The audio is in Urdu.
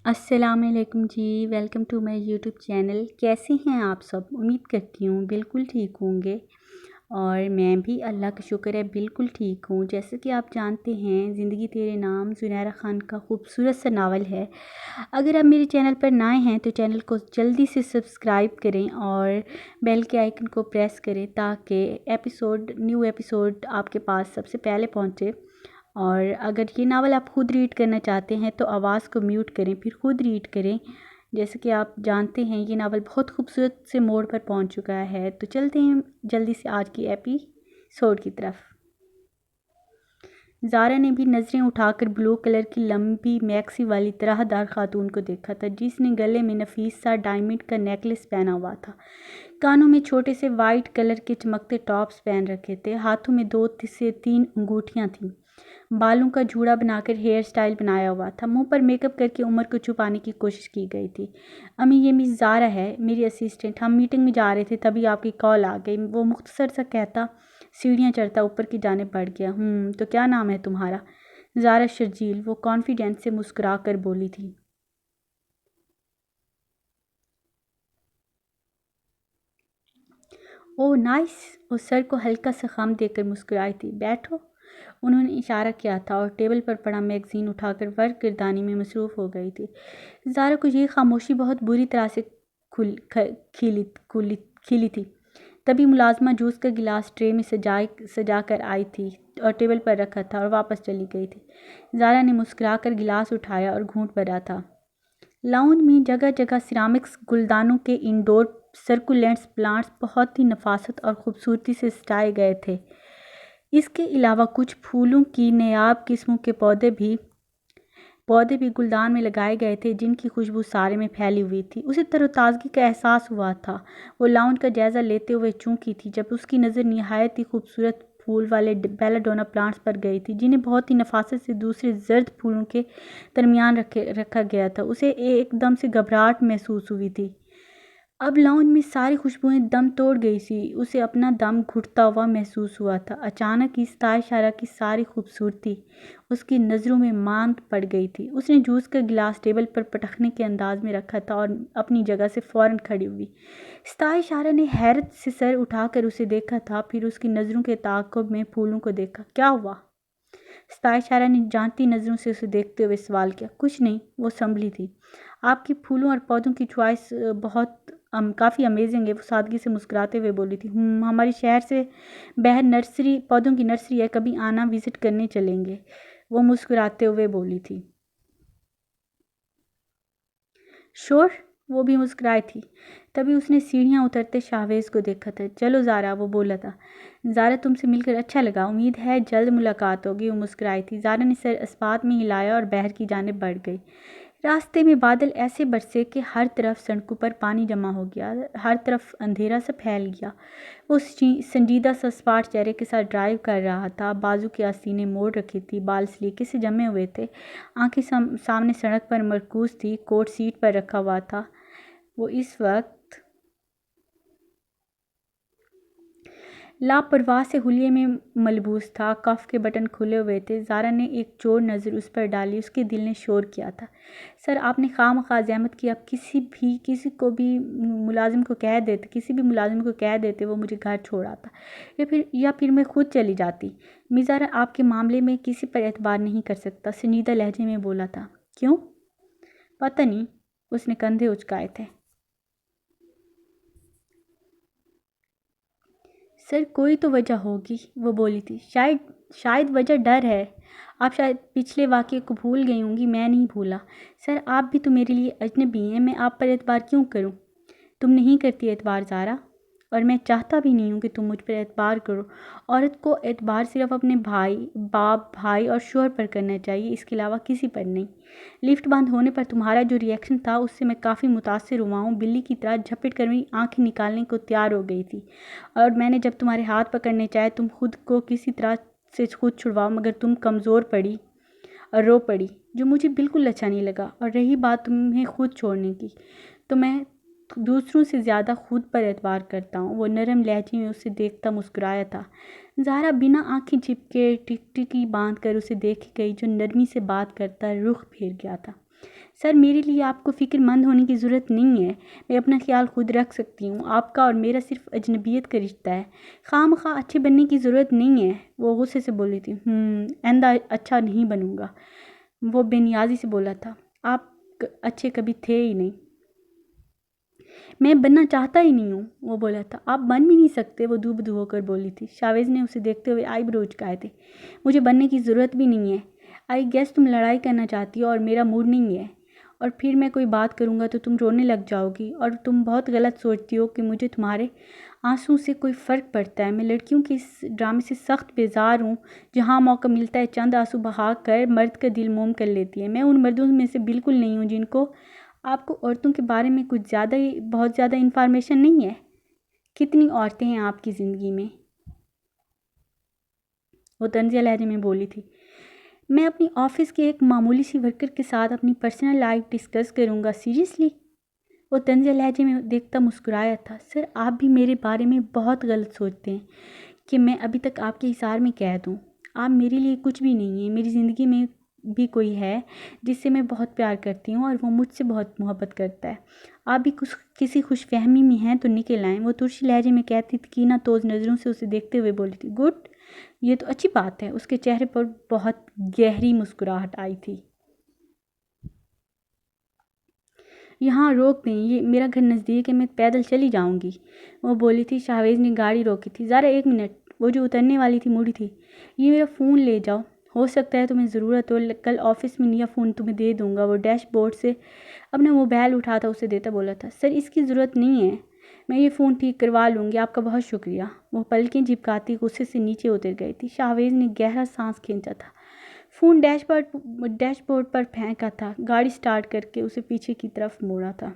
السلام علیکم جی، welcome to my YouTube channel. کیسے ہیں آپ سب؟ امید کرتی ہوں بالکل ٹھیک ہوں گے، اور میں بھی اللہ کا شکر ہے بالکل ٹھیک ہوں۔ جیسے کہ آپ جانتے ہیں، زندگی تیرے نام زنیرہ خان کا خوبصورت سا ناول ہے۔ اگر آپ میرے چینل پر نئے ہیں تو چینل کو جلدی سے سبسکرائب کریں اور بیل کے آئیکن کو پریس کریں تاکہ نیو ایپیسوڈ آپ کے پاس سب سے پہلے پہنچے۔ اور اگر یہ ناول آپ خود ریڈ کرنا چاہتے ہیں تو آواز کو میوٹ کریں، پھر خود ریڈ کریں۔ جیسے کہ آپ جانتے ہیں یہ ناول بہت خوبصورت سے موڑ پر پہنچ چکا ہے، تو چلتے ہیں جلدی سے آج کی ایپیسوڈ کی طرف۔ زارا نے بھی نظریں اٹھا کر بلو کلر کی لمبی میکسی والی طرح دار خاتون کو دیکھا تھا، جس نے گلے میں نفیس سا ڈائمنڈ کا نیکلس پہنا ہوا تھا، کانوں میں چھوٹے سے وائٹ کلر کے چمکتے ٹاپس پہن رکھے تھے، ہاتھوں میں 2 سے 3 انگوٹھیاں تھیں، بالوں کا جوڑا بنا کر ہیئر سٹائل بنایا ہوا تھا، منہ پر میک اپ کر کے عمر کو چھپانے کی کوشش کی گئی تھی۔ امی، یہ مس زارا ہے، میری اسسٹنٹ، ہم میٹنگ میں جا رہے تھے تبھی آپ کی کال آ گئی، وہ مختصر سا کہتا سیڑھیاں چڑھتا اوپر کی جانب بڑھ گیا۔ تو کیا نام ہے تمہارا؟ زارا شرجیل، وہ کانفیڈنس سے مسکرا کر بولی تھی۔ اوہ نائس، وہ سر کو ہلکا سا خم دے کر مسکرائی تھی۔ بیٹھو، انہوں نے اشارہ کیا تھا اور ٹیبل پر پڑا میگزین اٹھا کر ورک گردانی میں مصروف ہو گئی تھی۔ زارا کو یہ خاموشی بہت بری طرح سے کھیلی تھی۔ تبھی ملازمہ جوس کا گلاس ٹرے میں سجا کر آئی تھی اور ٹیبل پر رکھا تھا اور واپس چلی گئی تھی۔ زارا نے مسکرا کر گلاس اٹھایا اور گھونٹ بھرا تھا۔ لاؤنج میں جگہ جگہ سیرامکس گلدانوں کے انڈور سرکولینٹس پلانٹس بہت ہی نفاست اور خوبصورتی سے سجائے گئے تھے۔ اس کے علاوہ کچھ پھولوں کی نایاب قسموں کے پودے بھی گلدان میں لگائے گئے تھے، جن کی خوشبو سارے میں پھیلی ہوئی تھی۔ اسے تر و تازگی کا احساس ہوا تھا۔ وہ لاؤنج کا جائزہ لیتے ہوئے چونکی تھی جب اس کی نظر نہایت ہی خوبصورت پھول والے بیلا ڈونا پلانٹس پر گئی تھی، جنہیں بہت ہی نفاست سے دوسرے زرد پھولوں کے درمیان رکھا گیا تھا۔ اسے ایک دم سے گھبراہٹ محسوس ہوئی تھی۔ اب لاؤنج میں ساری خوشبوئیں دم توڑ گئی سی، اسے اپنا دم گھٹتا ہوا محسوس ہوا تھا۔ اچانک ہی ستائشارہ کی ساری خوبصورتی اس کی نظروں میں ماند پڑ گئی تھی۔ اس نے جوس کا گلاس ٹیبل پر پٹخنے کے انداز میں رکھا تھا اور اپنی جگہ سے فوراً کھڑی ہوئی۔ ستائشارہ نے حیرت سے سر اٹھا کر اسے دیکھا تھا، پھر اس کی نظروں کے تعاقب میں پھولوں کو دیکھا۔ کیا ہوا؟ ستائشارہ نے جانتی نظروں سے اسے دیکھتے ہوئے سوال کیا۔ کچھ نہیں، وہ سنبھلی تھی۔ آپ کی پھولوں اور پودوں کی چوائس کافی امیزنگ ہے، وہ سادگی سے مسکراتے ہوئے بولی تھی۔ ہماری شہر سے باہر پودوں کی نرسری ہے، کبھی آنا، وزٹ کرنے چلیں گے، وہ مسکراتے ہوئے بولی تھی۔ شور، وہ بھی مسکرائی تھی۔ تبھی اس نے سیڑھیاں اترتے شاہویز کو دیکھا تھا۔ چلو زارا، وہ بولا تھا۔ زارا، تم سے مل کر اچھا لگا، امید ہے جلد ملاقات ہوگی، وہ مسکرائی تھی۔ زارا نے سر اثبات میں ہلایا اور باہر کی جانب بڑھ گئی۔ راستے میں بادل ایسے برسے کہ ہر طرف سڑکوں پر پانی جمع ہو گیا، ہر طرف اندھیرا سا پھیل گیا۔ وہ سنجیدہ سا اسپاٹ چہرے کے ساتھ ڈرائیو کر رہا تھا، بازو کی آستینیں موڑ رکھی تھی، بال سلیقے سے جمے ہوئے تھے، آنکھیں سامنے سڑک پر مرکوز تھی، کوٹ سیٹ پر رکھا ہوا تھا۔ وہ اس وقت لاپرواہ سے حلیے میں ملبوس تھا، کف کے بٹن کھلے ہوئے تھے۔ زارا نے ایک چور نظر اس پر ڈالی، اس کے دل نے شور کیا تھا۔ سر، آپ نے خواہ مخواہ زحمت کی، آپ کسی بھی ملازم کو کہہ دیتے وہ مجھے گھر چھوڑ آتا، یا پھر میں خود چلی جاتی۔ مس زارا آپ کے معاملے میں کسی پر اعتبار نہیں کر سکتا، سنجیدہ لہجے میں بولا تھا۔ کیوں؟ پتہ نہیں، اس نے کندھے اچکائے تھے۔ سر، کوئی تو وجہ ہوگی، وہ بولی تھی۔ شاید وجہ ڈر ہے، آپ شاید پچھلے واقعے کو بھول گئی ہوں گی، میں نہیں بھولا۔ سر، آپ بھی تو میرے لیے اجنبی ہیں، میں آپ پر اعتبار کیوں کروں؟ تم نہیں کرتی اعتبار زارا، اور میں چاہتا بھی نہیں ہوں کہ تم مجھ پر اعتبار کرو۔ عورت کو اعتبار صرف اپنے باپ، بھائی اور شوہر پر کرنا چاہیے، اس کے علاوہ کسی پر نہیں۔ لفٹ بند ہونے پر تمہارا جو ری ایکشن تھا اس سے میں کافی متاثر ہوا ہوں، بلی کی طرح جھپٹ کر میری آنکھیں نکالنے کو تیار ہو گئی تھی، اور میں نے جب تمہارے ہاتھ پکڑنے چاہے تم خود کو کسی طرح سے خود چھڑواؤ، مگر تم کمزور پڑی اور رو پڑی، جو مجھے بالکل اچھا نہیں لگا۔ اور رہی بات تمہیں خود چھوڑنے کی، تو میں دوسروں سے زیادہ خود پر اعتبار کرتا ہوں، وہ نرم لہجے میں اسے دیکھتا مسکرایا تھا۔ زارا بنا آنکھیں جھپکے ٹکٹکی باندھ کر اسے دیکھ گئی، جو نرمی سے بات کرتا رخ پھیر گیا تھا۔ سر میرے لیے آپ کو فکر مند ہونے کی ضرورت نہیں ہے، میں اپنا خیال خود رکھ سکتی ہوں، آپ کا اور میرا صرف اجنبیت کا رشتہ ہے، خواہ مخواہ اچھے بننے کی ضرورت نہیں ہے۔ وہ غصے سے بولی تھی۔ آئندہ اچھا نہیں بنوں گا، وہ بے نیازی سے بولا تھا۔ آپ اچھے کبھی تھے ہی نہیں۔ میں بننا چاہتا ہی نہیں ہوں، وہ بولا تھا۔ آپ بن بھی نہیں سکتے، وہ دو بدو ہو کر بولی تھی۔ شاویز نے اسے دیکھتے ہوئے آئی برو اچکائے تھے۔ مجھے بننے کی ضرورت بھی نہیں ہے۔ آئی گیس تم لڑائی کرنا چاہتی ہو اور میرا موڈ نہیں ہے، اور پھر میں کوئی بات کروں گا تو تم رونے لگ جاؤ گی، اور تم بہت غلط سوچتی ہو کہ مجھے تمہارے آنسوں سے کوئی فرق پڑتا ہے۔ میں لڑکیوں کے اس ڈرامے سے سخت بیزار ہوں، جہاں موقع ملتا ہے چند آنسو بہا کر مرد کا دل موم کر لیتی ہے۔ میں ان مردوں میں سے بالکل نہیں ہوں جن کو آپ کو عورتوں کے بارے میں بہت زیادہ انفارمیشن نہیں ہے۔ کتنی عورتیں ہیں آپ کی زندگی میں؟ وہ طنزیہ لہجے میں بولی تھی۔ میں اپنی آفس کے ایک معمولی سی ورکر کے ساتھ اپنی پرسنل لائف ڈسکس کروں گا، سیریسلی؟ وہ طنزیہ لہجے میں دیکھتا مسکرایا تھا۔ سر آپ بھی میرے بارے میں بہت غلط سوچتے ہیں کہ میں ابھی تک آپ کے حصار میں قید ہوں۔ آپ میرے لیے کچھ بھی نہیں ہیں۔ میری زندگی میں بھی کوئی ہے جس سے میں بہت پیار کرتی ہوں، اور وہ مجھ سے بہت محبت کرتا ہے۔ آپ بھی کسی خوش فہمی میں ہیں تو نکل آئیں، وہ ترشی لہجے میں کہتی تھی، کینہ توز نظروں سے اسے دیکھتے ہوئے بولی تھی۔ گڈ، یہ تو اچھی بات ہے۔ اس کے چہرے پر بہت گہری مسکراہٹ آئی تھی۔ یہاں روک دیں، یہ میرا گھر نزدیک ہے، میں پیدل چلی جاؤں گی، وہ بولی تھی۔ شاویز نے گاڑی روکی تھی۔ ذرا ایک منٹ، وہ جو اترنے والی تھی مڑی تھی۔ یہ میرا فون لے جاؤ، ہو سکتا ہے تمہیں ضرورت ہو، کل آفس میں نیا فون تمہیں دے دوں گا۔ وہ ڈیش بورڈ سے اپنا موبائل اٹھاتا اسے دیتا بولا تھا۔ سر اس کی ضرورت نہیں ہے، میں یہ فون ٹھیک کروا لوں گی، آپ کا بہت شکریہ۔ وہ پلکیں جھپکاتی غصے سے نیچے اتر گئی تھی۔ شاویز نے گہرا سانس کھینچا تھا۔ فون ڈیش بورڈ پر پھینکا تھا، گاڑی سٹارٹ کر کے اسے پیچھے کی طرف موڑا تھا۔